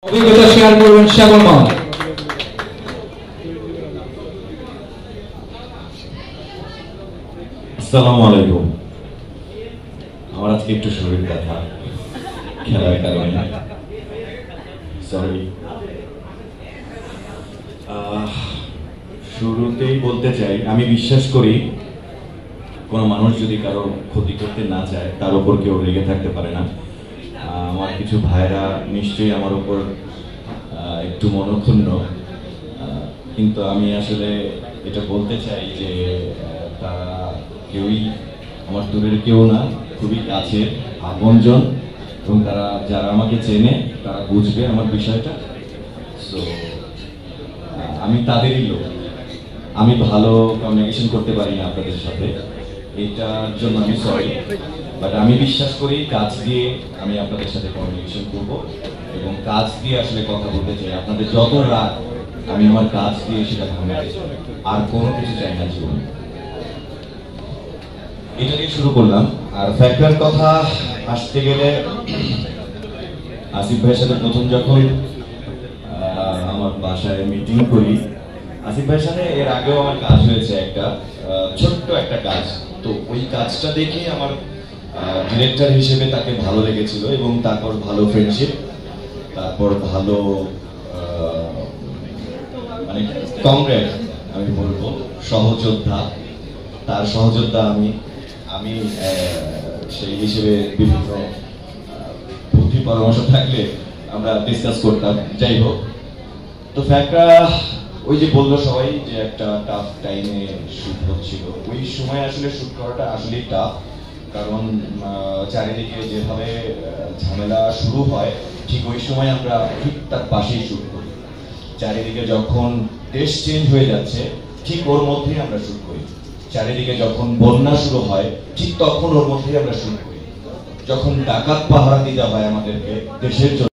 অভিজ্ঞতা শেয়ার করবেন শ্যামল মামা। আসসালামু আলাইকুম। আমার আজকে একটু শরীর ব্যথা খেলার কারণে, সরি। শুরুতেই বলতে চাই, আমি বিশ্বাস করি কোনো মানুষ যদি কারো ক্ষতি করতে না চায় তার উপর কেউ রেগে থাকতে পারে না। আমার কিছু ভাইরা নিশ্চয়ই আমার উপর একটু মনক্ষুণ্ণ, কিন্তু আমি আসলে এটা বলতে চাই যে তারা কেউই আমার দূরের কেউ না, খুবই কাছের আপনজন, এবং তারা যারা আমাকে চেনে তারা বুঝবে আমার বিষয়টা। সো আমি তাদেরই লোক। আমি ভালো কমিউনিকেশন করতে পারি না আপনাদের সাথে, এটার জন্য আমি সরি, বাট আমি বিশ্বাস করি কাজ দিয়ে আমি আপনাদের সাথে কমিউনিকেশন করব এবং কাজ দিয়ে আসলে কথা বলতে চাই। আপনাদের যত রাগ আমি আমার কাজ দিয়ে সেটা ভাঙাতে চাই, আর কোনো কিছু চাই না জীবনে। এটা দিয়ে শুরু করলাম। আর ফ্যাক্টর কথা আসতে গেলে, আসিফ ভাইয়ের সাথে প্রথম যখন আমার বাসায় মিটিং করি, আসিফ ভাইয়ের সাথে এর আগেও আমার কাজ হয়েছে একটা ছোট্ট একটা কাজ, তো ওই কাজটা দেখে আমার ডিরেক্টর হিসেবে তাকে ভালো লেগেছিল এবং তারপর ভালো ফ্রেন্ডশিপ, তারপর ভালো মানে কমরেড আমি বলবো, সহযোদ্ধা। তার সহযোদ্ধা আমি সেই হিসেবে বিভিন্ন বুদ্ধি পরামর্শ থাকলে আমরা ডিসকাস করতাম। যাই হোক, তো ফ্যাক্টরা ওই যে বললো সবাই যে একটা টাফ টাইমে শুট হচ্ছিল, ওই সময় আসলে শুট করাটা আসলেই টাফ, কারণ চারিদিকে যেভাবে ঝামেলা শুরু হয় ঠিক ওই সময় আমরা ঠিক তার পাশেই শুট করি। চারিদিকে যখন দেশ চেঞ্জ হয়ে যাচ্ছে ঠিক ওর মধ্যেই আমরা শুট করি। চারিদিকে যখন বন্যা শুরু হয় ঠিক তখন ওর মধ্যেই আমরা শুট করি। যখন ডাকাত পাহারা দিতে হয় আমাদেরকে দেশের জন্য,